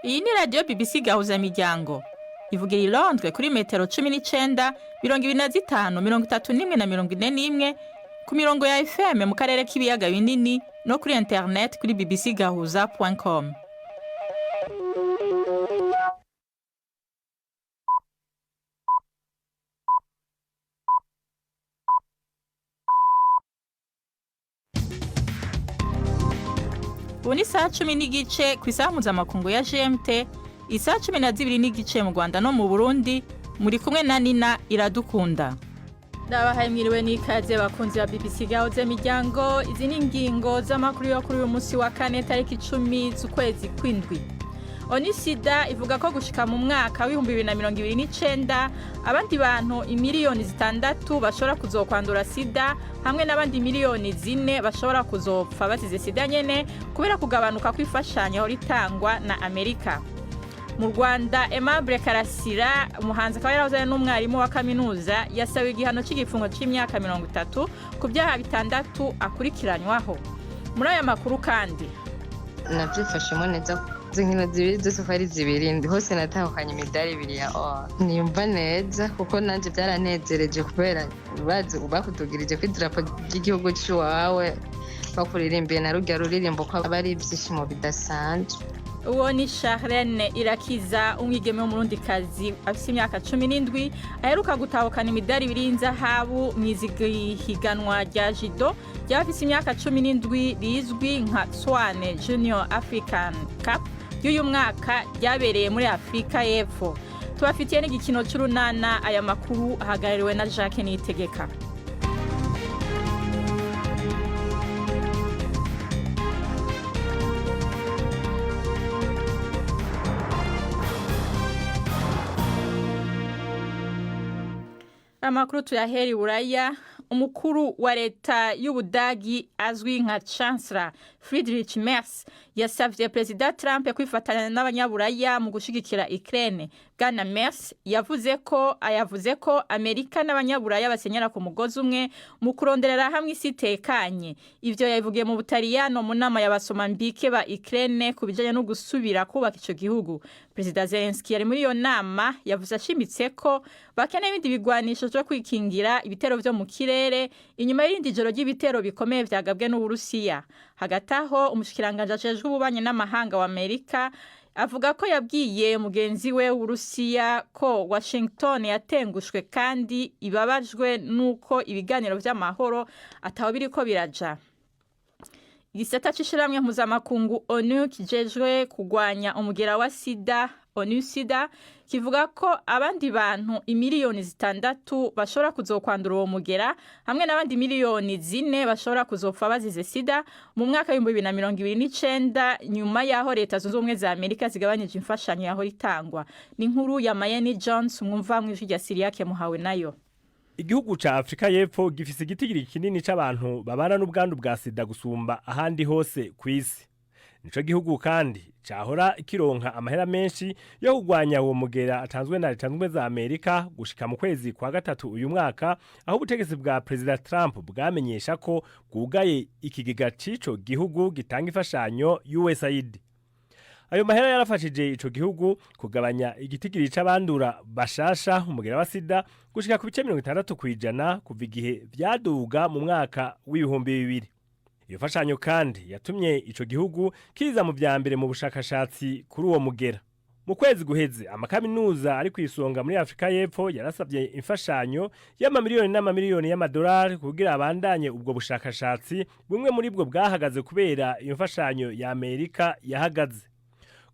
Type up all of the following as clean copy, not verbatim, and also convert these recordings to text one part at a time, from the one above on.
Iyi ni radio BBC Gahuza Miryango. Ivugira i Londres kuri metero 19, 25, 31 na 41 ku mirongo ya FM mu karere k'ibiyaga binini no kuri internet kuri bbcgahuza.com. Ubu ni saa 10 n'igice ku isaha mpuzamakungu ya GMT, isaha 12 n'igice mu Rwanda no mu Burundi, muri kumwe na Nina Iradukunda. Ndabahaye mwiriwe n'ikaze bakunzi ba BBC Gahuza Miryango. Izi ni ingingo z'amakuru yo kuri uyu munsi wa kane tariki 10 z'ukwezi kw'indwi. Onisida ivuga ko gushika mu mwaka w'ibihumbi 2029 abandi bantu imiliyoni 6 bashobora kuzokwandura sida hamwe n'abandi miliyoni 4 bashobora kuzopfa bazize sida nyene kubera kugabanuka kw'ifashanyo aho ritangwa na Amerika. Mu Rwanda, Aimable Karasira, umuhanzi akaba yarahoze n'umwarimu wa kaminuza, yasabiwe igihano cy'igifungo cy'imyaka 30 ku byaha 6 akurikiranywaho. Muri aya makuru kandi nabyifashemo neza zinkino zibiri zose ko ari zibiri hose natahukanye imidari 2 ya or niyumva neza kuko nanje byaranezereje kubera bazi bakutugirije ko idarapo ry'igihugu cy'iwawe bakuririmbiye na rujya ruririmbo ko abari ibyishimo bidasanzwe. Uwo ni Charlene Irakiza, umwigeme w'umurundikazi afite imyaka 17 aheruka gutahukana imidari 2 y'inzahabu mu izihiganwa rya judo ry'abafite imyaka 17 rizwi nka Swane Junior African Cup y'uyu mwaka ryabereye muri Afrika y'Epfo. Tubafitiye n'igikino cy'urunana. Aya makuru ahagarariwe na Jacques Niyitegeka. Amakuru tuyaheri Buraya. Umukuru wa leta y'Ubudagi azwi nka Chancellor Friedrich Merz yasavye President Trump kwifatanya n'abanyaburaya mu gushigikira Ukraine. Bwana Merz yavuze ko Amerika n'abanyaburaya basenyera ku mugozi umwe mu kuronderera hamwe isi itekanye. Ivyo yavugiye mu Butaliyano mu nama y'abasomambike ba Ukraine kubijanye no gusubira kubaka ico gihugu. President Zelensky yari muri iyo nama yavuze ashimitse ko bakeneye ibindi bigwanisho byo kwikingira ibitero byo mu kirere inyuma y'irindi joro ry'ibitero bikomeye vyagabwe n'Uburusiya. Hagati aho umushikiranganje ajejwe ububanye n'amahanga wa Amerika avuga ko yabwiye mugenzi we w'Uburusiya ko Washington yatengushwe kandi ibabajwe nuko ibiganiro vy'amahoro ataho biriko biraja. Igisata c'ishiramwe mpuzamakungu ONU kijejwe kugwanya umugera wa sida ONU-SIDA kivuga ko abandi bantu imiliyoni 6 bashobora kuzokwandura uwo mugera hamwe n'abandi miliyoni 4 bashobora kuzopfa bazize sida mu mwaka wa 2029 nyuma yaho leta zunze ubumwe za Amerika zigabanyije imfashanyo yaho ritangwa. Ni inkuru ya Mayeni Jones mwumva mu ijwi rya Siriake muhawe nayo. Igihugu ca Afrika y'Epfo gifise igitigiri kinini c'abantu babana n'ubwandu bwa sida gusumba ahandi hose kw'isi. Nico gihugu kandi cahora kironka amahera menshi yo kugwanya uwo mugera atanzwe na leta zunze za Amerika gushika mu kwezi kwa gatatu uyu mwaka, aho ubutegetsi bwa President Trump bwamenyesha ko bwugaye ikigega c'ico gihugu gitanga imfashanyo USAID. Ayo mahera yarafashije ico gihugu kugabanya igitigiri c'abandura bashasha umugera wa sida gushika ku bice 60% kuva igihe vyaduga mu mwaka w'ibihumbi 2000. Iyo fashanyo kandi yatumye ico gihugu kiza mu vyambere mu bushakashatsi kuri uwo mugera. Mu kwezi guheze amakaminuza ari kwisonga muri Afrika y'Epfo yarasavye imfashanyo y'amamiliyoni n'amamiliyoni y'amadolari kugira abandanye ubwo bushakashatsi, bumwe muri bwo bwahagaze kubera iyo mfashanyo ya Amerika yahagaze.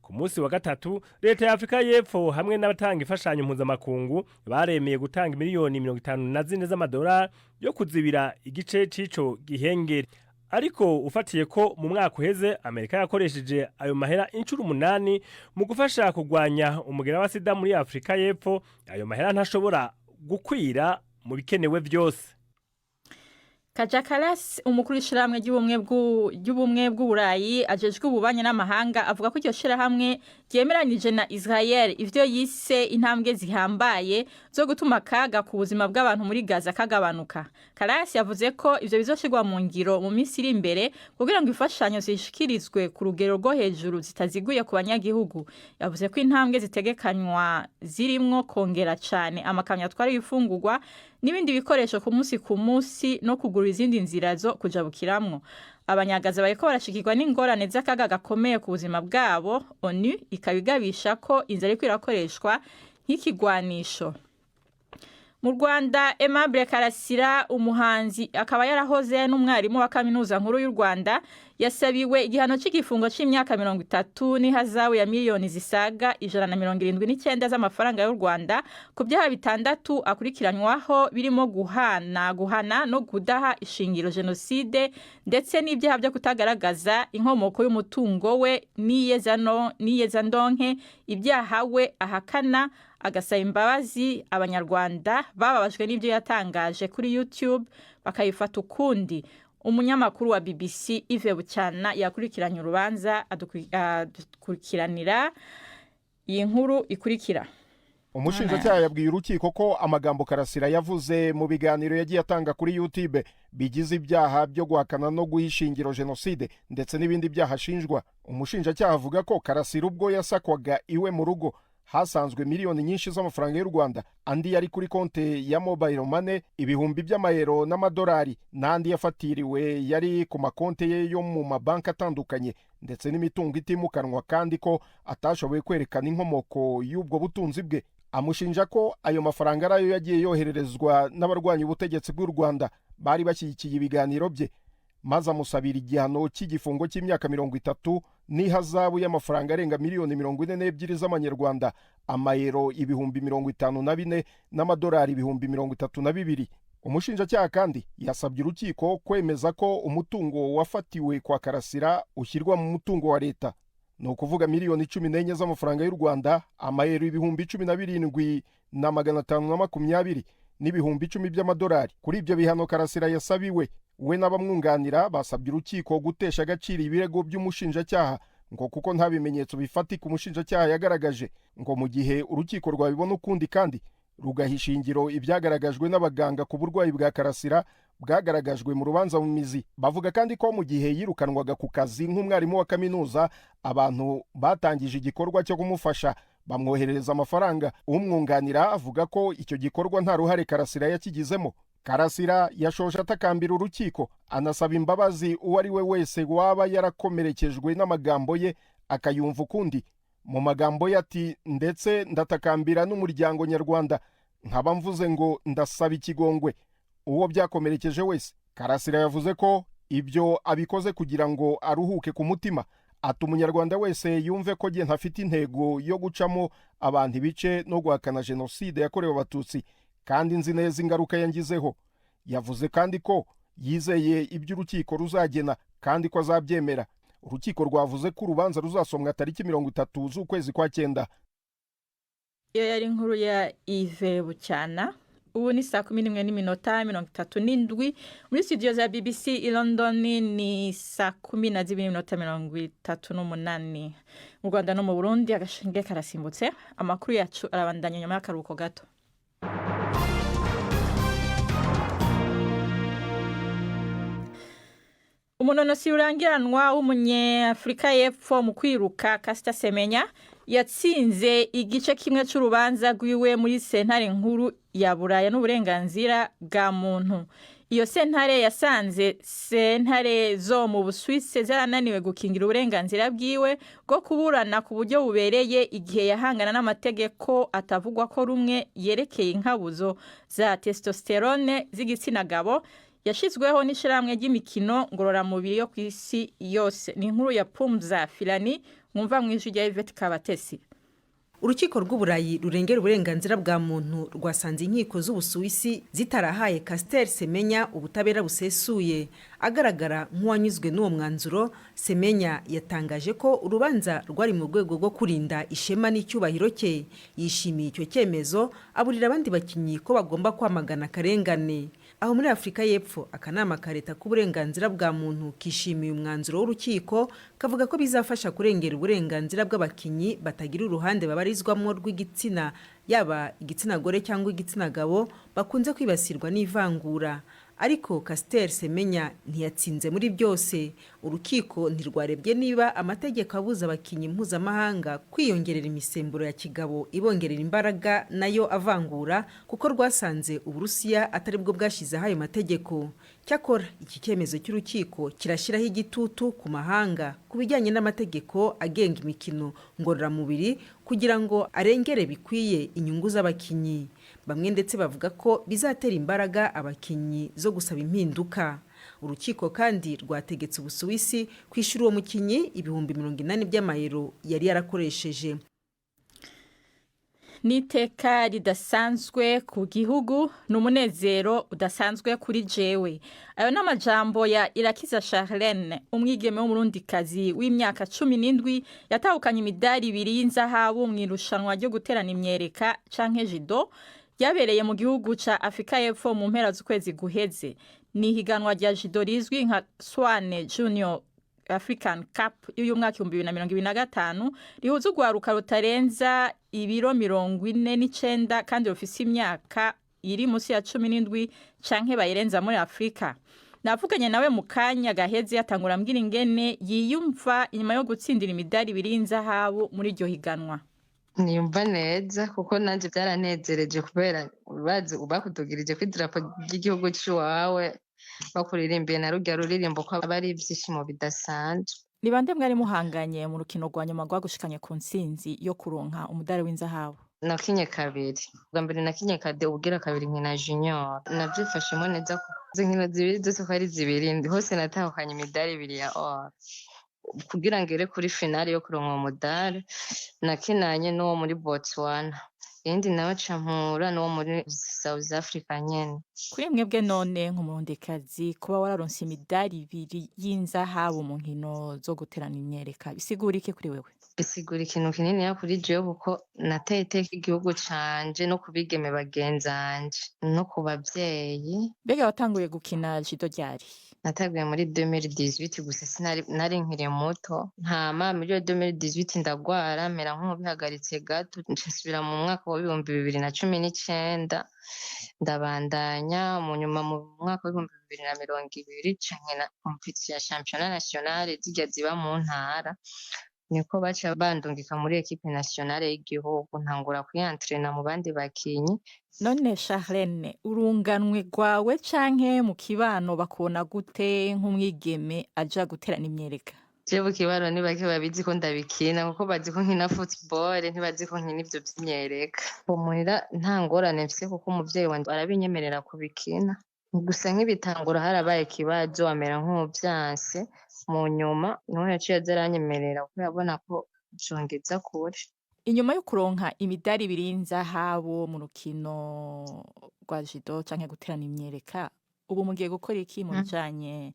Ku munsi wa gatatu, leta ya Afrika y'Epfo hamwe n'abatanga imfashanyo mpuzamakungu baremeye gutanga miliyoni 54 z'amadolari yo kuzibira igice c'ico gihengeri. Ariko ufatiye ko mu mwaka uheze Amerika yakoresheje ayo mahera incuro 8 mu gufasha kugwanya umugera wa sida muri Afrika y'Epfo, ayo mahera ntashobora gukwira mu bikenewe byose. Kaja Kallas umukuru w'ishirahamwe ry'ubumwe bw'Uburayi ajejwe ububanye n'amahanga avuga ko iryo shirahamwe ryemeranije na Israel ivyo yise intambwe zihambaye zo gutuma kaga ku buzima bw'abantu muri Gaza kagabanuka. Kallas yavuze ko ivyo bizoshirwa mu ngiro mu minsi iri imbere kugira ngo ifashanyo zishikirizwe ku rugero rwo hejuru zitaziguye ku banyagihugu. Yavuze ko intambwe zitegekanywa zirimwo kongera cane amakamyo atwara ibifungurwa n'ibindi bikoresho ku munsi no kugura izindi nzira zo kujabukiramwo. Abanyagaza bariko barashikirwa n'ingorane z'akaga gakomeye ku buzima bwabo. ONU ikabigabisha ko inzara iriko irakoreshwa nk'ikigwanisho. Mu Rwanda Aimable Karasira umuhanzi akaba yarahoze n'umwarimu wa kaminuza nkuru y'u Rwanda yasabiwe igihano cy'igifungo c'imyaka 30 n'ihazabu ya miliyoni zisaga 179 z'amafaranga y'u Rwanda ku byaha bitandatu akurikiranywaho birimo guhana no gudaha ishingiro genocide ndetse n'ibyaha byo kutagaragaza inkomoko y'umutungo we n'iyezandonke ibyaha we ahakana agasaba imbabazi abanyarwanda bababajwe n'ibyo yatangaje kuri YouTube bakayifata ukundi. Umunyamakuru wa BBC Yves Bucyana yakurikiranye urubanza adukurikiranira iyi nkuru ikurikira. Umushinjacyaha yabwiye urukiko ko amagambo Karasira yavuze mu biganiro yagiye atanga kuri YouTube bigize ibyaha byo guhakana no guhishingiro genocide ndetse n'ibindi byaha ashinjwa. Umushinjacyaha avuga ko Karasira ubwo yasakwaga iwe mu rugo hasanzwe miliyoni nyinshi z'amafaranga y'u Rwanda, andi yari kuri konte ya mobile money, ibihumbi by'amayero n'amadolari, n'andi yafatiriwe yari ku makonte ye yo mu mabanki atandukanye ndetse n'imitungo itimukanwa, kandi ko atashoboye kwerekana inkomoko y'ubwo butunzi bwe. Amushinja ko ayo mafaranga arayo yagiye yohererezwa n'abarwanya ubutegetsi bw'u Rwanda bari bashyigikiye ibiganiro bye, maze amusabira igihano cy'igifungo cy'imyaka 30 n'ihazabu y'amafaranga arenga miliyoni 42 z'amanyarwanda, amayero ibihumbi 54 n'amadolari ibihumbi 32. Umushinjacyaha kandi yasabye urukiko kwemeza ko umutungo wafatiwe kwa Karasira ushyirwa mu mutungo wa leta, no kuvuga miliyoni 14 z'amafaranga y'u Rwanda, amayero ibihumbi 17 na 520 n'ibihumbi 10 by'amadolari. Kuri ibyo bihano Karasira yasabiwe, we n'abamwunganira basabye urukiko gutesha agaciro ibirego by'umushinjacyaha ngo kuko nta bimenyetso bifatika umushinjacyaha yagaragaje, ngo mu gihe urukiko rwabibona ukundi kandi rugahisha ingiro ibyagaragajwe n'abaganga ku burwayi bwa Karasira bwagaragajwe mu rubanza mu mizi. Bavuga kandi ko mu gihe yirukanwaga ku kazi nk'umwarimu wa kaminuza, abantu batangije igikorwa cyo kumufasha bamwoherereza amafaranga. Umwunganira avuga ko icyo gikorwa nta ruhare Karasira yakigizemo. Karasira yashoje atakambira urukiko anasaba imbabazi uwo ari we wese waba yarakomerekejwe n'amagambo ye akayumva ukundi. Mu magambo ye ati, ndetse ndatakambira n'umuryango nyarwanda, nkaba mvuze ngo ndasaba ikigongwe uwo byakomerekeje wese. Karasira yavuze ko ibyo abikoze kugira ngo aruhuke ku mutima, ati umunyarwanda wese yumve ko jye ntafite intego yo gucamo abantu ibice no guhakana genocide yakorewe abatutsi, kandi nzi neza ingaruka yangizeho. Yavuze kandi ko yizeye ibyo urukiko ruzagena kandi ko azabyemera. Urukiko rwavuze ko urubanza ruzasomwa tariki 30 z'ukwezi kwa 9. Iyo yari inkuru ya Yves Bucyana. Ubu ni 11:37 muri studio za BBC i London, ni 12:38 mu Rwanda no mu Burundi. Agashinge karasimbutse. Amakuru yacu arabandanya nyuma y'akaruhuko gato. Umunonosi urangiranwa w'umunyafrika y'Epfo mu kwiruka Caster Semenya yatsinze igice kimwe cy'urubanza rwiwe muri sentare nkuru ya Buraya n'uburenganzira bwa muntu. Iyo sentare yasanze sentare zo mu Busuwisi zarananiwe gukingira uburenganzira bwiwe bwo kuburana ku buryo bubereye igihe yahangana n'amategeko atavugwa ko rumwe yerekeye inkabuzo za testosterone z'igitsina gabo yashizweho n'ishiramwe ry'imikino ngororamubiri yo kwisi yose. Ni inkuru ya Pumza Filani mwumva mwijwi rya Yvette Kabatesi. Urukiko rw'Uburayi rurengera uburenganzira bwa muntu rwasanze inkiko z'Ubusuwisi zitarahaye Caster Semenya ubutabera busesuye. Agaragara nk'uwanyuzwe n'uwo mwanzuro, Semenya yatangaje ko urubanza rwari mu rwego rwo kurinda ishema n'icyubahiro cye. Yishimiye icyo cyemezo, aburira abandi bakinyi ko bagomba kwamagana karengane. aho muri Afurika y'Epfo akanama ka leta k'uburenganzira bwa muntu kishimiye umwanzuro w'urukiko kavuga ko bizafasha kurengera uburenganzira bw'abakinyi batagira uruhande babarizwamo rw'igitsina, yaba igitsina gore cyangwa igitsina gabo, bakunze kwibasirwa n'ivangura. Ariko Caster Semenya ntiyatsinze muri byose. Urukiko ntirwarebye niba amategeko abuza abakinyi mpuzamahanga kwiyongerera imisemburo ya kigabo ibongerera imbaraga nayo avangura, kuko rwasanze Uburusiya atari bwo bwashyizeho ayo mategeko. Cyakora iki cyemezo cy'urukiko kirashyiraho igitutu ku mahanga ku bijyanye n'amategeko agenga imikino ngororamubiri kugira ngo arengere bikwiye inyungu z'abakinyi. Bamwe ndetse bavuga ko bizatera imbaraga abakinyi zo gusaba impinduka. Urukiko kandi rwategetse Ubusuwisi kwishyura uwo mukinyi ibihumbi 80 by'amayero yari yarakoresheje. Niteka ridasanzwe ku gihugu, n'umunezero udasanzwe kuri jewe. Ayo n'amajambo ya Irakiza Charlene, umwigeme w'umurundikazi w'imyaka 17 yatahukanye imidari 2 y'inzahabu mu irushanwa ryo guterana imyereka canke judo yabereye mu gihugu ca Afrika y'Epfo mu mpera z'ukwezi guheze. Ni higanwa rya judo rizwi nka Swane Junior African Cup y'uyu mwaka 2025 rihuza urwaruka rutarenza ibiro 49 kandi rufise imyaka iri munsi ya 17 canke bayirenza muri Afrika. Navuganye nawe mu kanya gaheze yatangura ambwira ingene yiyumva inyuma yo gutsindira imidari 2 y'inzahabu muri iryo higanwa. Niyumva neza kuko nanje byaranezereje kubera bakutugirije ku idarapo ry'igihugu cy'iwawe bakuririmbiye na rujya ruririmbo ko aba ari ibyishimo bidasanzwe. Ni bande mwari muhanganye mu rukino rwa nyuma rwagushikanye ku ntsinzi yo kuronka umudari w'inzahabu? Nakinye kabiri. Bwa mbere nakinye kade, ubugira kabiri nkina junior. Nabyifashemo neza nkino zibiri zose ko ari zibiri, hose natahukanye imidari 2 ya or. Kugira ngere kuri finale yo kuronka umudari nakinanye n'uwo muri Botswana. Indi nawe campura n'uwo muri South Africa nyene. Kuri mwebwe none nk'umurundikazi kuba wararonse imidari 2 y'inzahabu mu nkino zo guterana imyereka bisigura iki kuri wewe? Bisigura ikintu kinini ya kuri jewe kuko nateye iteka igihugu canje no kubigeme bagenzanje no ku bavyeyi. Mbega watanguye gukina judo ryari? Nataguye muri 2018 gusa nari nkiri muto. Ntama muri 2018 ndagwara mera nk'ubihagaritse gato, nsubira mu mwaka wa 2019 ndabandanya mu nyuma mu mwaka wa 2020 cankina competition ya championnat national zijya ziba mu ntara. Niko baca bandungika muri equipe nationale y'igihugu ntangura kwiyantrena mu bandi bakinyi. None Charlene, urunganwe rwawe canke mu kibano bakona gute nk'umwigeme aja guterana imyereka? Jewe kibano ni bake babizi ko ndabikina kuko bazi ko nkina football, ntibazi ko nkina ivyo by'imyereka. Umuhira nta ngorane mfise kuko umuvyeyi wanje arabinyemerera kubikina. Gusa nk'ibitangura harabaye kibazo amera nk'umuvyanse, mu nyuma niho yaciye azaranyemerera kuko yabona ko jongeza kure. Inyuma yo kuronka imidari 2 y'inzahabu mu rukino rwa judo canke guterana imyereka, ubu mugiye gukora iki mu bijanye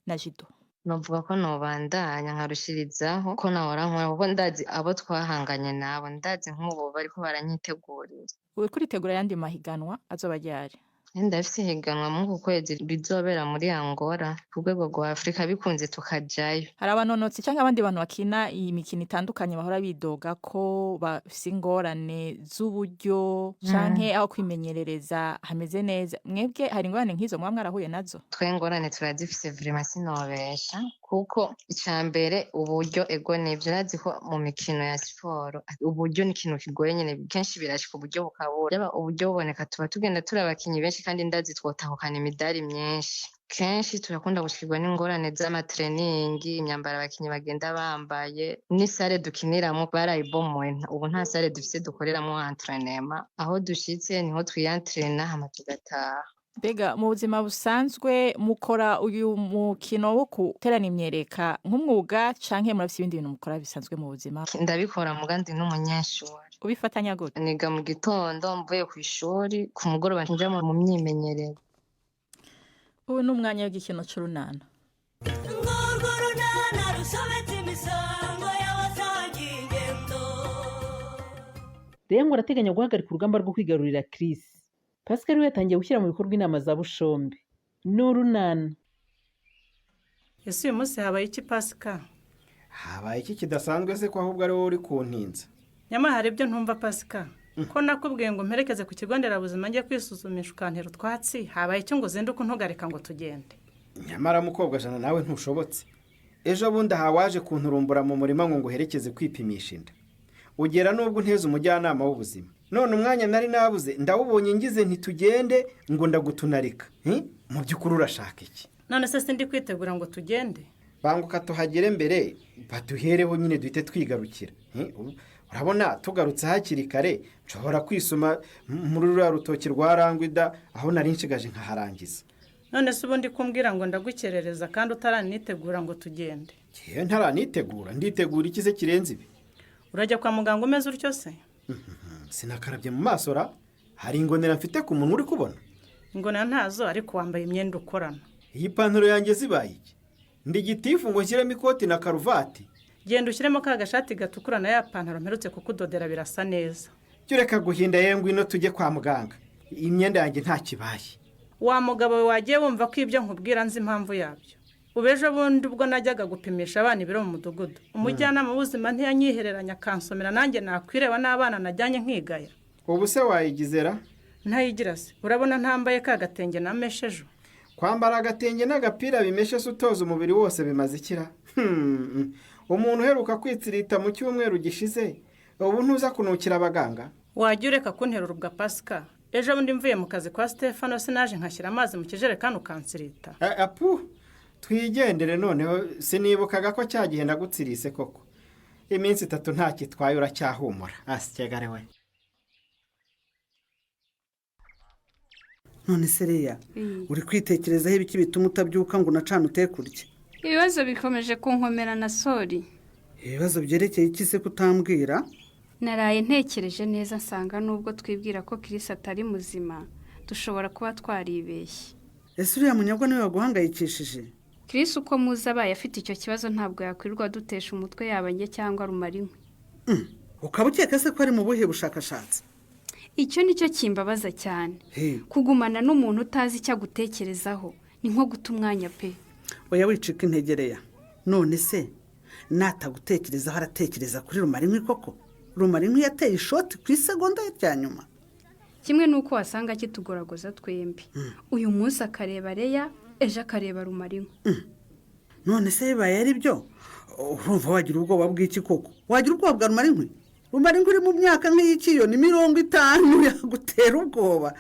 na judo? Novuga ko nobandanya nkarushirizaho ko nahora nkora kuko ndazi abo twahanganye nabo, ndazi nk'ubu bariko baranyitegurira. Uri kuritegura yandi mahiganwa azoba ryari? Ndafise higanwa mu kwezi bizobera muri Angola ku rwego rwa Afrika, bikunze tukajayo. Hari abanonotsi canke abandi bantu bakina iyi mikino itandukanye bahora bidoga ko bafise ingorane z'uburyo canke aho kwimenyerereza hameze neza. Mwebwe hari ingorane nk'izo mwa mwarahuye nazo? Twe ingorane turazifise vraiment sinobesha kuko icambere uburyo ego nivyo nazi ko mu mikino ya siporo uburyo ni ikintu kigoye nyene, kenshi birashika uburyo bukabura. Yaba uburyo buboneka tuba tugenda turi abakinyi benshi kandi ndazi twotahukana imidari myinshi. Kenshi turakunda gushikirwa n'ingorane z'amatreningi, imyambaro abakinyi bagenda bambaye, n'isare dukiniramo barayibomoye. Ubu nta sare dufise dukoreramo entraînement, aho dushitse niho twiyantrena hama tugataha. Mbega mu buzima busanzwe mukora uyu mukino wo guterana imyereka nk'umwuga canke murafise ibindi bintu mukora bisanzwe mu buzima? Ndabikora mugandi n'umunyeshuri. Ubifatanya gute? Niga mu gitondo mvuye ku ishuri, ku mugoroba nja mu myimenyerezo. Ubu ni umwanya w'igikino c'urunana. Rengo arateganya guhagarika urugamba rwo kwigarurira Chris. Pascal we yatangiye gushyira mu bikorwa inama za Bushombe n'urunana. Ese uyu munsi habaye iki Pascal? Habaye iki kidasanzwe se ko ahubwo ari wowe uri kuntinza? Nyamara hari ibyo ntumva Pascal. Ko nakubwiye ngo mperekeze ku kigo nderabuzima njye kwisuzumisha ukantera utwatsi, habaye icyo ngo zinduke ntugareka ngo tugende. Nyamara mukobwa jana nawe ntushobotse. Ejo bundi hawaje kunturumbura mu murima ngo nguherekeze kwipimisha inda. Ugera nubwo nteze umujyanama w'ubuzima. None umwanya nari nabuze ndawubonye ngize ntitugende ngo ndagutunarika. Mu by'ukuri urashaka iki? None se sindi kwitegura ngo tugende? Banguka tuhagere mbere baduhereho nyine duhite twigarukira. Urabona tugarutse hakiri kare nshobora kwisuma muri ruriya rutoki rwa Rangwida aho nari nshigaje nkaharangiza. None se ubundi kumbwira ngo ndagukerereza kandi utaranitegura ngo tugende? Kiyo ntaranitegura, nditegura ikize kirenze ibi. Urajya kwa muganga umeze utyo se? Sinakarabye mu maso ra, hari ingonera mfite ku muntu uri kubona. Ingona ntazo ariko wambaye imyenda ukorana. Iyi pantaro yanjye zibaye iki? Ndi gitifu ngo nshyiremo ikoti na karuvati. Genda ushyiremo ka gashati gatukura na ya pantaro mperutse kukudodera birasa neza. Cyo reka guhinda yengwe ino tujye kwa muganga. Imyenda yanjye nta kibaye. Wa mugabo we wagiye wumva ko ibyo nkubwira nzi impamvu yabyo. Ubejo bundi ubwo najyaga gupimisha abana ibiro mu mudugudu. Umujyanama w'ubuzima ntiyanyihereranya kansomera nanjye nakwireba n'abana najyanye nkigaya. Ubu se wayigizera? Ntayigira se. Urabona ntambaye ka gatenge nameshejo. Kwambara agatenge n'agapira bimeshe se utoza umubiri wose bimaze ikira. Umuntu uheruka kwitsirita mu cyumweru gishize ubu ntuza kunukira abaganga. Wajya ureka kunterura ubwa Pascal. Ejo bundi mvuye mu kazi kwa Stefano sinaje nkashyira amazi mu kijerekani ukansirita. Apu twigendere noneho sinibukaga ko cyagihe ndagutsirise koko. Iminsi 3 nta kitwaye uracyahumura. Asyegare we. None sereya uri kwitekerezaho ibiki bituma utabyuka ngo unacana utekurye? Ibibazo bikomeje kunkomera na Sori. Ibibazo byerekeye iki se kutambwira? Naraye ntekereje neza nsanga nubwo twibwira ko Chris atari muzima dushobora kuba twaribeshye. Ese uriya munyagwa niwe waguhangayikishije? Chris uko muzi abaye afite icyo kibazo ntabwo yakwirirwa dutesha umutwe yaba njye cyangwa Rumarinkwi. Ukaba ukeka se ko ari mu buhe bushakashatsi? Icyo nicyo kimbabaza cyane. Kugumana n'umuntu utazi icyo agutekerezaho ni nko guta umwanya pe. Oya wicika integereya. None se natagutekerezaho aratekereza kuri Rumarinkwi koko? Rumarinkwi yateye ishoti ku isegonda rya nyuma. Kimwe nuko wasanga kitugoragoza twembi. Uyu munsi akareba Reya, ejo akareba Rumarinkwi. None se bibaye ari byo? Urumva wagira ubwoba bw'iki koko? Wagira ubwoba bwa Rumarinkwi? Rumarinkwi uri mu myaka nk'iyikiyo ni 50 yagutera ubwoba.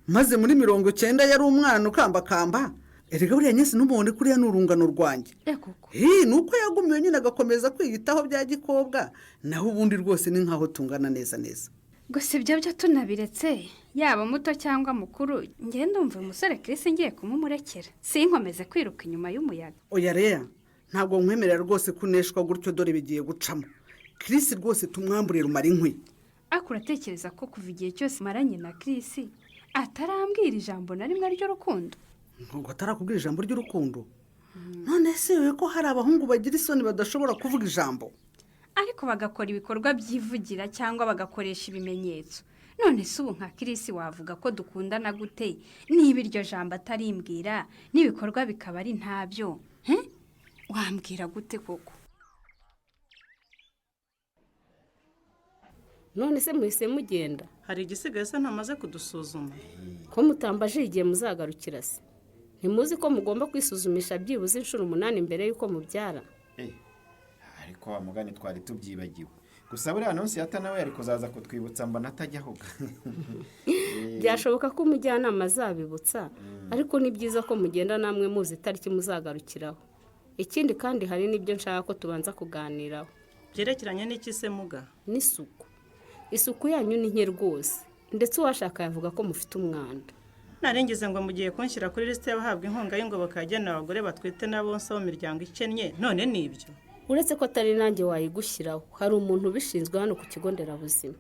Maze muri 90 yari umwana ukambakamba. Erega buriya nyese n'ubundi kuriya n'urungano rwanjye. Koko. Nuko yagumiye nyine agakomeza kwiyitaho bya gikobwa, naho ubundi rwose ni nkaho tungana neza neza. Gusa ibyo byo tunabiretse, yaba muto cyangwa mukuru, ngiye ndumva umusore Chris ngiye kumumurekera. Sinkomeze kwiruka inyuma y'umuyaga. Oya Reya, ntabwo nkwemerera rwose kuneshwa gutyo dore bigiye gucamo. Chris rwose tumwamburira Rumarinkwi. Akuratekereza ko kuva igihe cyose maranye na Chris atarambwira ijambo na rimwe ry'urukundo. Ngo atarakubwira ijambo ry'urukundo? None se we ko hari abahungu bagira isoni badashobora kuvuga ijambo? Ariko bagakora ibikorwa byivugira cyangwa bagakoresha ibimenyetso. None se ubu nka Chris wavuga ko dukundana gute niba iryo jambo atarimbwira n'ibikorwa bikaba ari ntabyo? Wambwira gute koko? None se muhise mugenda? Hari igisigaye se ntamaze kudusuzuma. Ko mutambaje igihe muzagarukira se? Ntimuzi ko mugomba kwisuzumisha byibuze inshuro 8 mbere yuko mubyara? Ariko wa mugani twari tubyibagiwe. Gusa buriya nonse yata nawe yari kuzaza kutwibutsa mbona atajyaho. Byashoboka ko umujyanama azabibutsa, ariko ni byiza ko mugenda namwe muzi itariki muzagarukiraho. Ikindi kandi hari n'ibyo nshaka ko tubanza kuganiraho. Byerekeranye n'iki se muga? N'isuku. Isuku yanyu ni nke rwose, ndetse uwashaka yavuga ko mufite umwanda. Narengize ngo mugiye kunshyira kuri liste y'abahabwa inkunga y'ingoboka yagenewe abagore batwite n'abonsa bo miryango ikennye, none nibyo. Uretse ko atari nanjye wayigushyiraho, hari umuntu ubishinzwe hano ku kigo nderabuzima.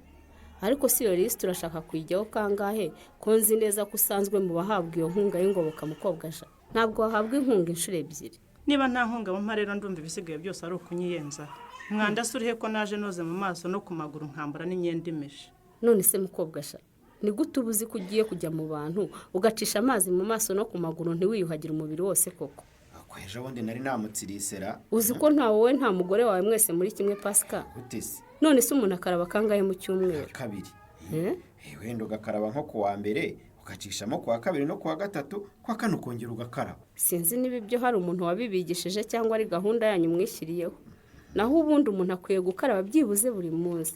Ariko si iyo liste urashaka kuyijyaho kangahe ko nzi neza ko usanzwe mu bahabwa iyo nkunga y'ingoboka mukobwaja. Ntabwo wahabwa inkunga inshuro 2. Niba nta nkunga mu rero ndumva ibisigaye byose ari ukunyiyenza. Mwanda surihe ko naje noze mu maso no ku maguru nkambara n'imyenda imeshe. None se mukobwaja, ni gute uba uzi ko ugiye kujya mu bantu ugacisha amazi mu maso no ku maguru ntiwiyuhagire umubiri wose koko? ejo bundi nari namutsirisera. uzi ko nta wowe nta mugore wawe mwese muri kimwe Pascal? Utese none se umuntu akaraba kangahe mu cyumweru? kabiri. Wenda ugakaraba nko kuwa mbere ugacishamo kuwa kabiri no kuwa gatatu, kwa kane ukongera ugakaraba. Sinzi niba ibyo hari umuntu wabibigishije cyangwa ari gahunda yanyu mwishyiriyeho. Naho ubundi umuntu akwiye gukaraba byibuze buri munsi.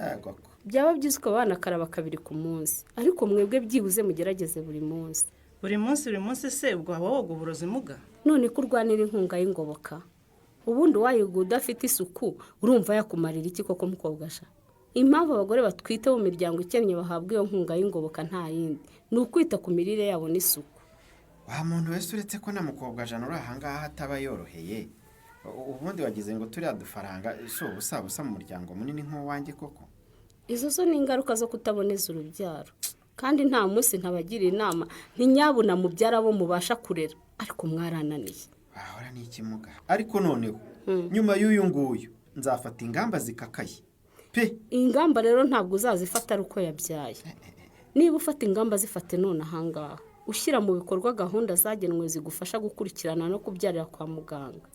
Byaba byiza ko banakaraba kabiri ku munsi, ariko mwebwe byibuze mugerageze buri munsi. Buri munsi se ubwo waba woga uburozi muga? None ko urwanira inkunga y'ingoboka, ubundi wayiga udafite isuku urumva yakumarira iki koko mukobwa sha? Impamvu abagore batwite mu miryango ikennye bahabwa iyo nkunga y'ingoboka nta yindi, ni ukwita ku mirire yabo n'isuku. Wa muntu wese uretse ko na mukobwa jana uri ahangaha ataba yoroheye, ubundi wagize ngo turiya dufaranga so ubusa mu muryango munini nk'uwanjye koko? Izo zo ni ingaruka zo kutaboneza urubyaro, kandi nta munsi ntabagira inama ntinyabuna mubyara bo mubasha kurera, ariko mwarananiye. Ahora ni ikimuga. Ariko noneho nyuma y'uyu nguyu nzafata ingamba zikakaye pe. Ingamba rero ntabwo uzazifata ari uko yabyaye. Niba ufata ingamba zifate none ahangaha, ushyira mu bikorwa gahunda zagenwe zigufasha gukurikirana no kubyarira kwa muganga.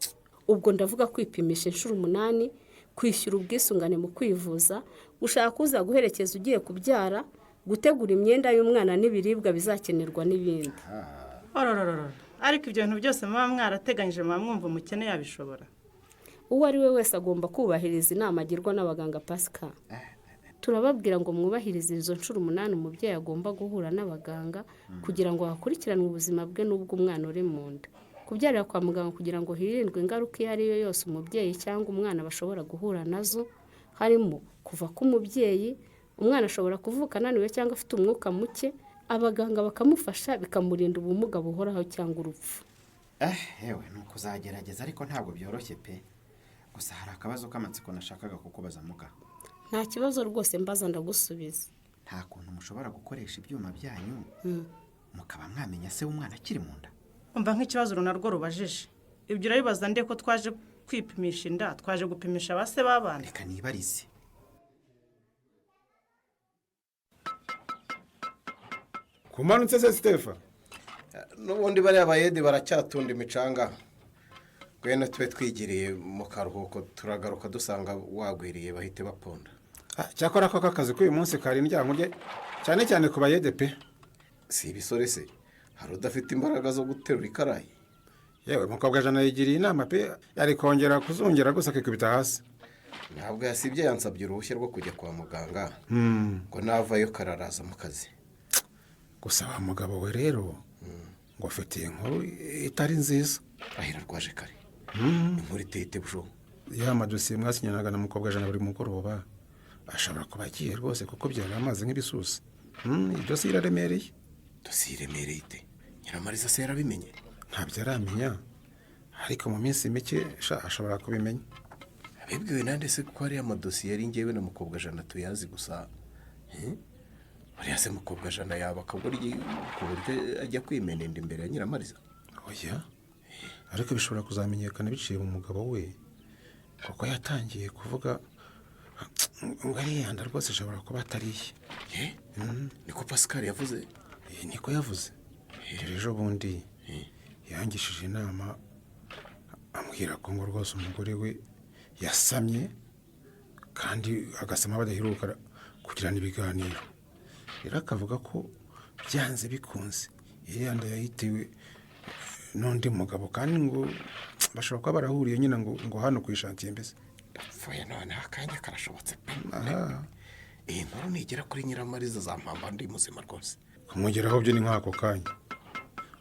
Ubwo ndavuga kwipimisha inshuro 8, kwishyura ubwisungane mu kwivuza, gushaka uza guherekeza ugiye kubyara, gutegura imyenda y'umwana n'ibiribwa bizakenerwa n'ibindi. Ariko ibyo bintu byose muba mwarateganyije muba mwumva umukene yabishobora? Uwo ari we wese agomba kubahiriza inama agirwa n'abaganga Pascal. Turababwira ngo mwubahirize izo nshuro 8 umubyeyi agomba guhura n'abaganga kugira ngo hakurikiranwe ubuzima bwe n'ubwo umwana uri mu nda. Kubyarira kwa muganga kugira ngo hirindwe ingaruka iyo ari yo yose umubyeyi cyangwa umwana bashobora guhura nazo, harimo kuva ku mubyeyi, umwana ashobora kuvuka ananiwe cyangwa afite umwuka muke, abaganga bakamufasha bikamurinda ubumuga buhoraho cyangwa urupfu. Yewe nuko uzagerageza ariko ntabwo byoroshye pe. Gusa hari akabazo k'amatsiko nashakaga kukubaza muga. Nta kibazo rwose mbaza ndagusubiza. Nta kuntu mushobora gukoresha ibyuma byanyu mukaba mwamenya se w'umwana akiri mu nda? Umva nk'ikibazo runarwo rubajije. Ibyo urabibaza nde ko twaje kwipimisha inda, twaje gupimisha abase babana? Reka nibarize. Kumanutse se Stefa? N'ubundi bari abayede baracyatunda imicanga. Gwena twe twigiriye mu karuhuko turagaruka dusanga wagwiriye bahite baponda. Cyakora ko akazi k'uyu munsi kari indyango rye cyane cyane ku bayede pe. Si ibisore se, hari udafite imbaraga zo guterura ikarayi? Yewe mukobwa jana yigiriye inama pe, yari kongera kuzongera gusa kikubita hasi. Ntabwo yasibye yansabye uruhushya rwo kujya kwa muganga. Ngo navayo kararaza mu kazi. Gusa wa mugabo we rero ngo afite inkuru itari nziza. Ahira rwaje kare. Inkuru itete busho. Ya madosiye mwasinyanaga na mukobwa jana buri mugoroba ashobora kuba agiye rwose kuko byari amazi nk'ibisusa. Ibyo si iraremereye. Dosiye iremereye ite? Nyiramariza se yarabimenye? Ntabyo aramenya, ariko mu minsi mike ashobora kubimenya. Abibwiwe nande se ko hari amadosiye yari ngewe na mukobwa jana tuyazi gusa? Bariya se mukobwa jana yaba akagoryi ku buryo ajya kwimenenda imbere ya Nyiramariza? Oya, ariko bishobora kuzamenyekana biciye mu mugabo we, kuko yatangiye kuvuga ngo ariyanda rwose ashobora kuba atariye. Niko Pascal yavuze? Niko yavuze. Ejo bundi yangishije inama ambwira ko ngo rwose umugore we yasamye kandi agasama badaheruka kugirana ibiganiro. Rero akavuga ko byanze bikunze yanda yahitewe n'undi mugabo kandi ngo bashobora kuba barahuriye nyina ngo hano kwishantiye mbese. Foya none akanya karashobotse pe. Iyi nkuru nigera kuri Nyiramariza zampamba ndi muzima rwose. Kumugeraho byo ni nk'ako kanya.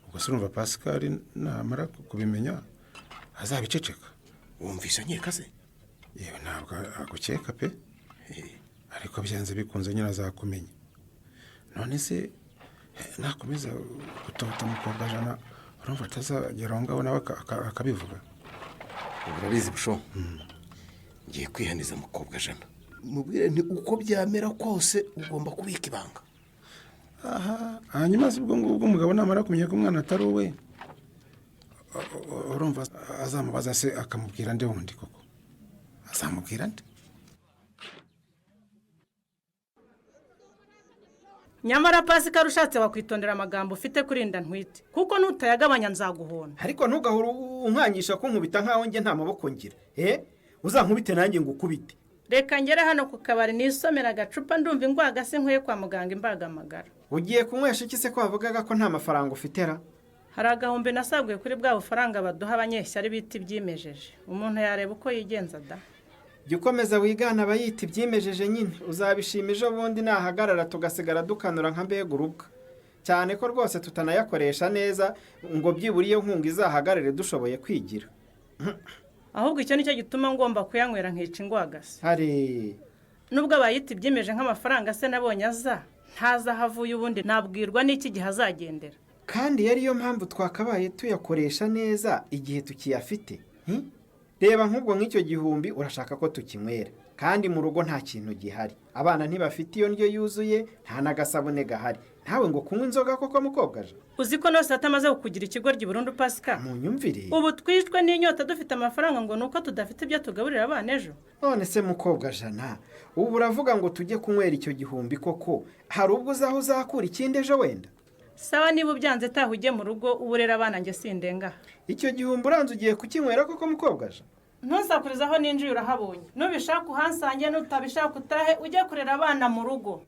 Ubwo se urumva Pascal namara kubimenya azabiceceka. Wumvisha nkeka se? Yewe ntabwo agukeka pe. Ariko byanze bikunze nyina azakumenya. None se nakomeza gutota mukobwa jana urumva atazagera ngaho nawe akabivuga. Urabizi busho. Ngiye kwihaniza mukobwa jana. Mubwire nti uko byamera kose ugomba kubika ibanga. Hanyuma ubwo ngubwo umugabo namara kumenya ko umwana atari uwe urumva azamubaza se akamubwira nde wundi koko? Azamubwira nde? nyamara Pasika rushatse wakwitondera amagambo ufite kurinda ntwite kuko nutayagabanya nzaguhona. ariko ntugahora unkangisha ko nkubita nkaho njye nta maboko ngira uzankubite nanjye ngo ukubite. Reka ngere hano ku kabari nisomera agacupa ndumva ingwaga se nkwiye kwa muganga imbagamagara. Ugiye kunywesha iki se ko wavugaga ko nta mafaranga ufitera? Hari agahumbi nasabwiye kuri bwa bufaranga baduha abanyeshyari biti byimejeje. Umuntu yareba uko yigenza da. Jya ukomeza wigana abayita ibyimejeje nyine uzabishima ejo bundi nahagarara tugasigara dukanura nka mbega urubwa. Cyane ko rwose tutanayakoresha neza ngo byibura iyo nkunga izahagarare dushoboye kwigira. Ahubwo icyo nicyo gituma ngomba kuyanywera nkica ingwagase. Hari nubwo abayita ibyimeje nk'amafaranga se nabonye aza ntaza havuye ubundi nabwirwa n'iki gihe azagendera. Kandi yariyo mpamvu twakabaye tuyakoresha neza igihe tukiyafite. Reba nk'ubwo nk'icyo gihumbi urashaka ko tukinywera kandi mu rugo nta kintu gihari. Abana ntibafite iyo ndyo yuzuye nta n'agasabune gahari. Ntawe ngo kunywa inzoga koko mukobwaje. Uzi ko nose atamaze kukugira ikigoryi burundu Pasika. Munyumvire. Ubu twishwe n'inyota dufite amafaranga ngo nuko tudafite ibyo tugaburira abana ejo. None se mukobwa Jana, ubu uravuga ngo tujye kunywera icyo gihumbi koko. Hari ubwo uzaho uzakura ikindi ejo wenda? Sawa niba ubyanze taha ujye mu rugo uburera abana nge sindenga. Icyo gihumbi uranze ugiye kukinywera koko mukobwa Jana? Ntuzakurizaho n'injira urahabonye. Nubishaka uhansange nutabishaka utahe ujye kurera abana mu rugo.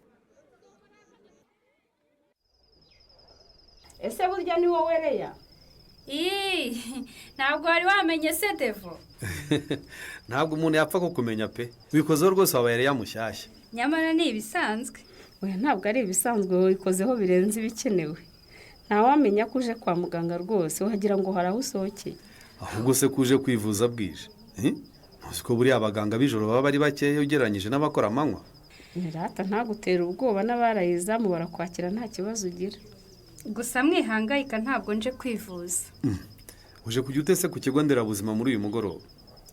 Ese burya ni wowe Reya? Ntabwo wari wamenye se Devo. Ntabwo umuntu yapfa kukumenya pe. Wikozeho rwose wabaye Reya mushyashya. Nyamara ni ibisanzwe. Oya ntabwo ari ibisanzwe wikozeho birenze ibikenewe. Ntawamenya ko uje kwa muganga rwose wagira ngo hari aho usohokeye. Ahubwo se kuje kwivuza bwije. Muzi ko buriya abaganga b'ijoro baba bari bakeya ugereranyije n'abakora amanywa. Nirata ntagutera ubwoba n'abarayizamu barakwakira nta kibazo ugira. Gusa mwihangayika ntabwo nje kwivuza. Uje kujya utese ku kigo nderabuzima muri uyu mugoroba?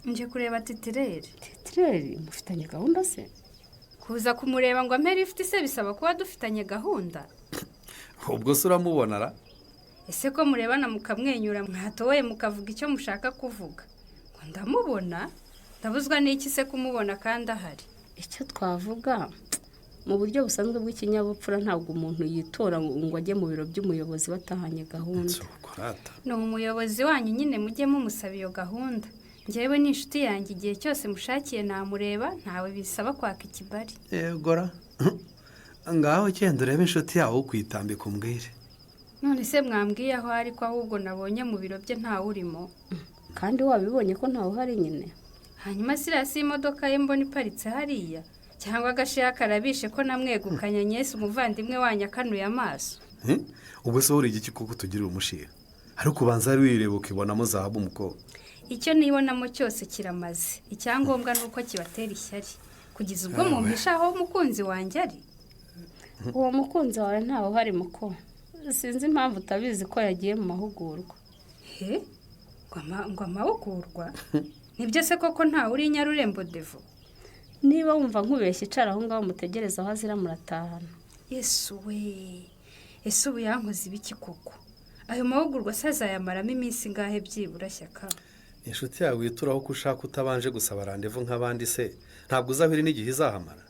Nje kureba titireri. Titireri mufitanye gahunda se? Kuza kumureba ngo ampere ifite se bisaba kuba dufitanye gahunda. Ubwo se uramubona ra? Ese ko murebana mukamwenyura mwatoye mukavuga icyo mushaka kuvuga. Ngo ndamubona? Ndabuzwa n'iki se kumubona kandi ahari? Icyo twavuga mu buryo busanzwe bw'ikinyabupfura ntabwo umuntu yitora ngo ajye mu biro by'umuyobozi batahanye gahunda. Ni umuyobozi wanyu nyine mujye mumusaba iyo gahunda. Njyewe n'inshuti yanjye igihe cyose mushakiye namureba ntawe bisaba kwaka ikibari. Yegora. Ngaho cyenda urebe inshuti yawe ukwitambika umbwire. None se mwambwiye aho ari ko ahubwo nabonye mu biro bye ntawe urimo. Kandi wabibonye ko ntawe uhari nyine. Hanyuma sirasi imodoka ye mbona iparitse hariya. Cyangwa agashiya karabishe ko namwegukanye Yesu umuvandimwe wanyu akanuye amaso. Ubwo se uri igiki kuko tugirira umushira? Ariko ubanza ari wireba ukibonamo zahabu umukobwa. Icyo nibonamo cyose kiramaze. Icyangombwa nuko kibatera ishyari. Kugeza ubwo mumpisha aho umukunzi wanjye ari. Uwo mukunzi wawe ntawe uhari muko. Sinzi impamvu utabizi ko yagiye mu mahugurwa. Ngo amahugurwa? Nibyo se koko ntawe uri Nyarurembo Devo? Niba wumva nkubeshye icara aho ngaho mutegereza aho azira muratahana. Yesu we. Ese ubu yankoze ibiki koko? Ayo mahugurwa sazayamaramo iminsi ngahe byibura shyaka. Inshuti yawe wituraho ko ushaka utabanje gusaba randevu nk'abandi se ntabwo uzahiri n'igihe izahamara.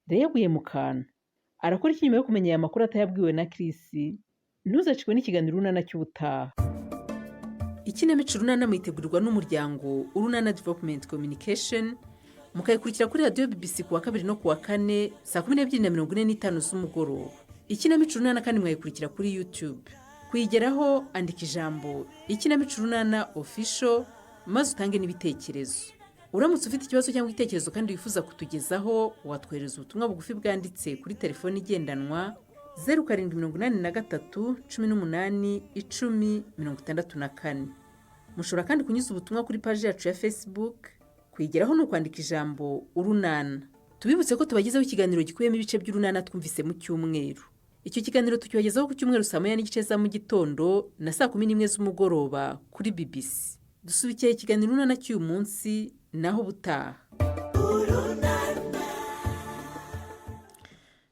Yaguye mu kantu arakora iki nyuma yo kumenya aya makuru atayabwiwe na Chris? Ntuzacikwe n'ikiganiro Urunana cy'ubutaha. Ikinamico Urunana mwitegurirwa n'umuryango Urunana Development Communication mukayikurikira kuri radio BBC kuwa 2 no kuwa 4 saa 12:45 z'umugoroba. Ikinamico Urunana kandi mwayikurikira kuri YouTube. Kuyigeraho andika ijambo Ikinamico Urunana Official maze utange n'ibitekerezo. Uramutse ufite ikibazo cyangwa igitekerezo kandi wifuza kutugezaho watwohereza ubutumwa bugufi bwanditse kuri telefone igendanwa 0783 18 10 64. Mushobora kandi kunyuza ubutumwa kuri page yacu ya Facebook. Kuyigeraho no kwandika ijambo Urunana. Tubibutse ko tubagezaho ikiganiro gikuyemo ibice by'Urunana twumvise mu cyumweru. Icyo kiganiro tukibagezaho ku cyumweru saa 9:30 za mu gitondo na saa 11 z'umugoroba kuri BBC. Dusubikiye ikiganiro Urunana cy'uyu munsi naho butaha.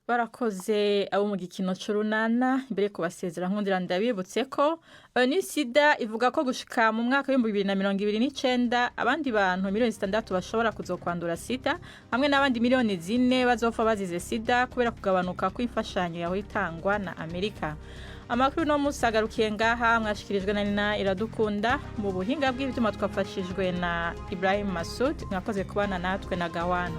barakoze abo mu gikino c'urunana imbere kubasezera nkundira ndabibutse ko ni sida ivuga ko gushika mu mwaka wa 2029 abandi bantu 600,000 bashobora kuzokwandura sida hamwe n'abandi 4 bazopfa bazize sida kubera kugabanuka kw'imfashanyo yaho itangwa na Amerika. Amakuru no musagarukiye ngaha mwashikirijwe na Nina Iradukunda mu buhinga bw'ivyuma twafashijwe na Ibrahim Masud. Mwakoze kubana natwe na Gawana.